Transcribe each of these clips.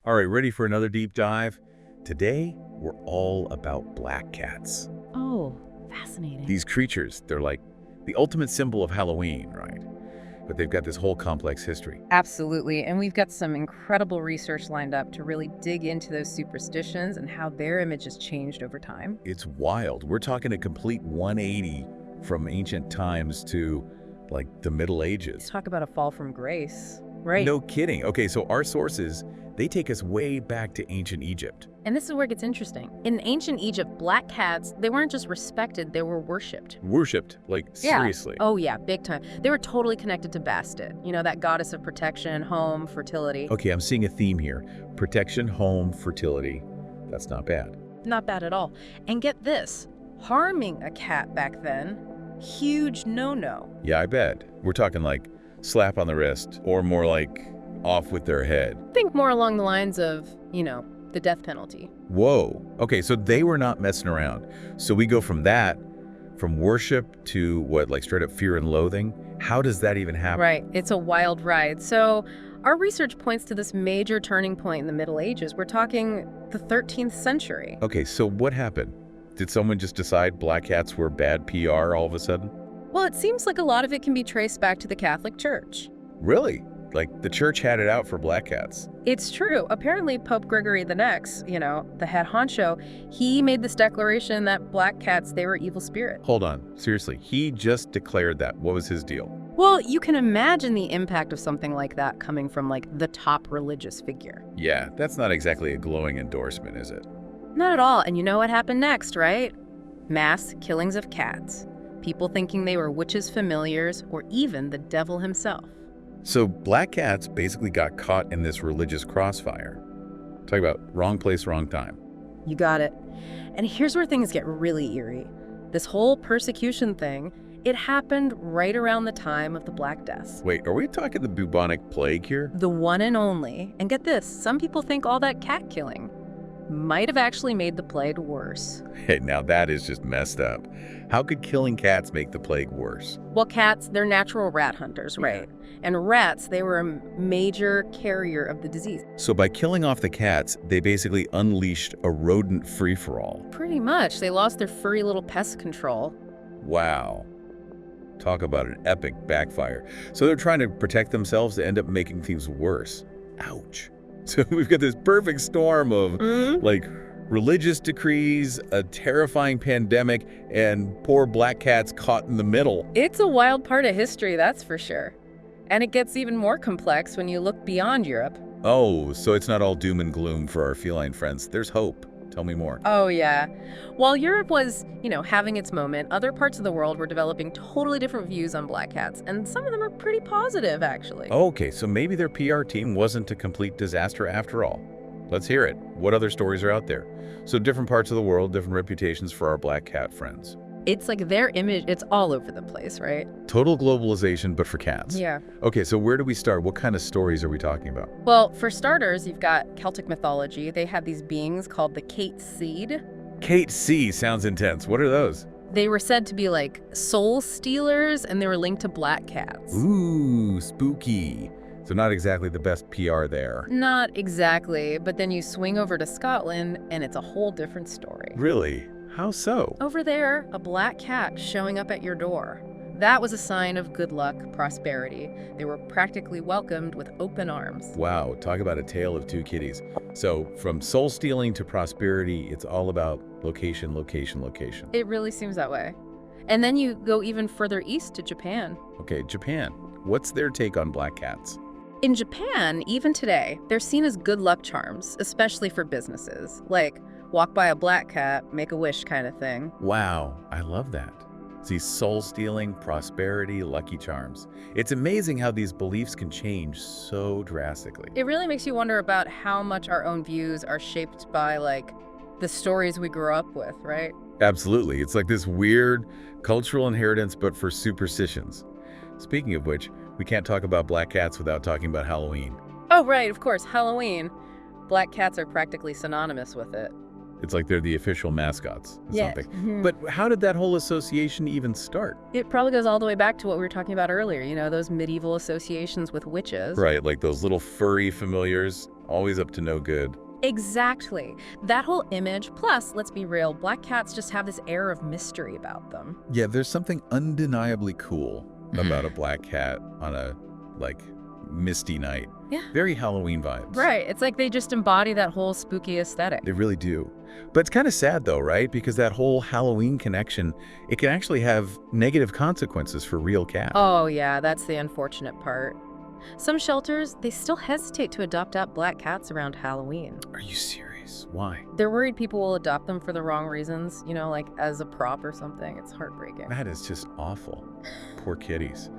All right, ready for another deep dive? Today, we're all about black cats. Oh, fascinating. These creatures, they're like the ultimate symbol of Halloween, right? But they've got this whole complex history. Absolutely. And we've got some incredible research lined up to really dig into those superstitions and how their image has changed over time. It's wild. We're talking a complete 180 from ancient times to like the Middle Ages. Talk about a fall from grace. Right. No kidding. Okay, so our sources, they take us way back to ancient Egypt. And this is where it gets interesting. In ancient Egypt, black cats, they weren't just respected, they were worshipped. Worshipped? Like, seriously? Oh yeah, big time. They were totally connected to Bastet, that goddess of protection, home, fertility. Okay, I'm seeing a theme here. Protection, home, fertility. That's not bad. Not bad at all. And get this, harming a cat back then, huge no-no. Yeah, I bet. We're talking like slap on the wrist, or more like off with their head. Think more along the lines of, the death penalty. Whoa. Okay, so they were not messing around. So we go from worship to what, like straight up fear and loathing? How does that even happen? Right. It's a wild ride. So our research points to this major turning point in the Middle Ages. We're talking the 13th century. Okay, so what happened? Did someone just decide black cats were bad PR all of a sudden? Well, it seems like a lot of it can be traced back to the Catholic Church. Really? Like the church had it out for black cats? It's true. Apparently, Pope Gregory the Next, the head honcho, he made this declaration that black cats, they were evil spirits. Hold on. Seriously, he just declared that. What was his deal? Well, you can imagine the impact of something like that coming from, the top religious figure. Yeah, that's not exactly a glowing endorsement, is it? Not at all. And you know what happened next, right? Mass killings of cats. People thinking they were witches' familiars or even the devil himself. So black cats basically got caught in this religious crossfire. Talk about wrong place, wrong time. You got it. And here's where things get really eerie. This whole persecution thing, it happened right around the time of the Black Death. Wait, are we talking the bubonic plague here? The one and only. And get this, some people think all that cat killing might have actually made the plague worse. Hey, now that is just messed up. How could killing cats make the plague worse? Well, cats, they're natural rat hunters, right? And rats, they were a major carrier of the disease. So by killing off the cats, they basically unleashed a rodent free-for-all. Pretty much. They lost their furry little pest control. Wow. Talk about an epic backfire. So they're trying to protect themselves to end up making things worse. Ouch. So we've got this perfect storm of religious decrees, a terrifying pandemic, and poor black cats caught in the middle. It's a wild part of history, that's for sure. And it gets even more complex when you look beyond Europe. Oh, so it's not all doom and gloom for our feline friends. There's hope. Tell me more. Oh, yeah. While Europe was, having its moment, other parts of the world were developing totally different views on black cats, and some of them are pretty positive, actually. Okay, so maybe their PR team wasn't a complete disaster after all. Let's hear it. What other stories are out there? So different parts of the world, different reputations for our black cat friends. It's like their image, it's all over the place, right? Total globalization, but for cats. Yeah. Okay, so where do we start? What kind of stories are we talking about? Well, for starters, you've got Celtic mythology. They have these beings called the Kate Seed. Kate C sounds intense. What are those? They were said to be like soul stealers, and they were linked to black cats. Ooh, spooky. So not exactly the best PR there. Not exactly, but then you swing over to Scotland, and it's a whole different story. Really? How so? Over there, a black cat showing up at your door. That was a sign of good luck, prosperity. They were practically welcomed with open arms. Wow, talk about a tale of two kitties. So from soul stealing to prosperity, it's all about location, location, location. It really seems that way. And then you go even further east to Japan. Okay, Japan. What's their take on black cats? In Japan, even today, they're seen as good luck charms, especially for businesses. Like, walk by a black cat, make a wish kind of thing. Wow, I love that. See, soul stealing, prosperity, lucky charms. It's amazing how these beliefs can change so drastically. It really makes you wonder about how much our own views are shaped by, the stories we grew up with, right? Absolutely. It's like this weird cultural inheritance, but for superstitions. Speaking of which, we can't talk about black cats without talking about Halloween. Oh, right, of course, Halloween. Black cats are practically synonymous with it. It's like they're the official mascots or Yeah. something. But how did that whole association even start? It probably goes all the way back to what we were talking about earlier, those medieval associations with witches. Right, like those little furry familiars. always up to no good. Exactly. That whole image, plus, let's be real, black cats just have this air of mystery about them. Yeah, there's something undeniably cool about a black cat on a, like, misty night. Yeah. Very Halloween vibes. Right. It's like they just embody that whole spooky aesthetic. They really do. But it's kind of sad though, right? Because that whole Halloween connection, it can actually have negative consequences for real cats. Oh, yeah, that's the unfortunate part. Some shelters, they still hesitate to adopt out black cats around Halloween. Are you serious? Why? They're worried people will adopt them for the wrong reasons, you know, like as a prop or something. It's heartbreaking. That is just awful. Poor kitties.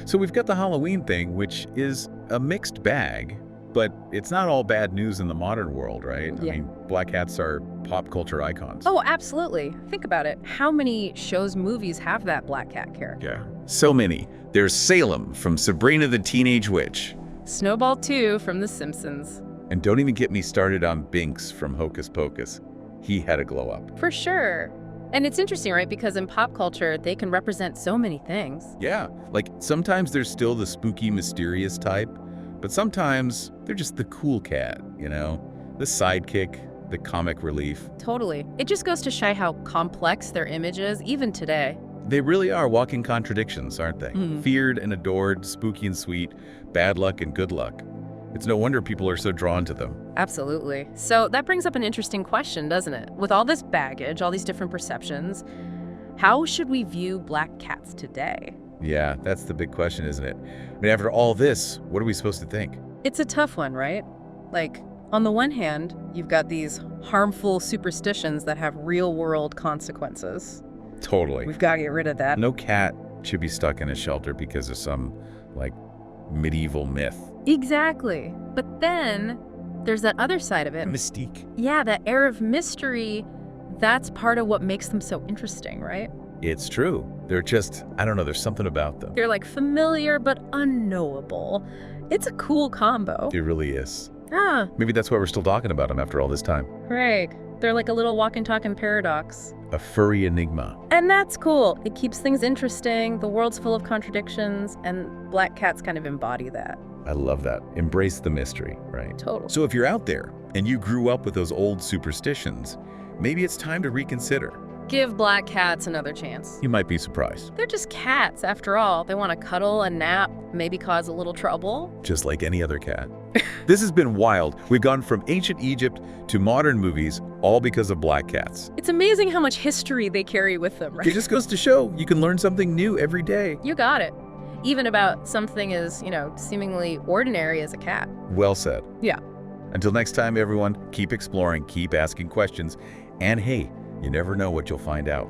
So we've got the Halloween thing, which is a mixed bag, but it's not all bad news in the modern world, right? Yeah. I mean, black cats are pop culture icons. Oh, absolutely. Think about it. How many shows, movies have that black cat character? Yeah. So many. There's Salem from Sabrina the Teenage Witch. Snowball 2 from The Simpsons. And don't even get me started on Binks from Hocus Pocus. He had a glow up. For sure. And it's interesting, right? Because in pop culture, they can represent so many things. Yeah, like sometimes there's still the spooky, mysterious type, but sometimes they're just the cool cat, you know? The sidekick, the comic relief. Totally. It just goes to show how complex their image is, even today. They really are walking contradictions, aren't they? Feared and adored, spooky and sweet, bad luck and good luck. It's no wonder people are so drawn to them. Absolutely. So that brings up an interesting question, doesn't it? With all this baggage, all these different perceptions, how should we view black cats today? Yeah, that's the big question, isn't it? I mean, after all this, what are we supposed to think? It's a tough one, right? Like, on the one hand, you've got these harmful superstitions that have real-world consequences. Totally. We've got to get rid of that. No cat should be stuck in a shelter because of some, like, medieval myth. Exactly. But then there's that other side of it. Mystique. Yeah, that air of mystery, that's part of what makes them so interesting, right? It's true. They're just, I don't know, there's something about them. They're like familiar but unknowable. It's a cool combo. It really is. Ah, Maybe that's why we're still talking about them after all this time. right. They're like a little walking, talking paradox. A furry enigma. And that's cool. It keeps things interesting. The world's full of contradictions, and black cats kind of embody that. I love that. Embrace the mystery, right? Total. So if you're out there and you grew up with those old superstitions, maybe it's time to reconsider. Give black cats another chance. You might be surprised. They're just cats, after all. They want to cuddle and nap, maybe cause a little trouble. Just like any other cat. This has been wild. We've gone from ancient Egypt to modern movies, all because of black cats. It's amazing how much history they carry with them, right? It just goes to show you can learn something new every day. You got it. Even about something as, seemingly ordinary as a cat. Well said. Yeah. Until next time, everyone, keep exploring, keep asking questions, and hey, you never know what you'll find out.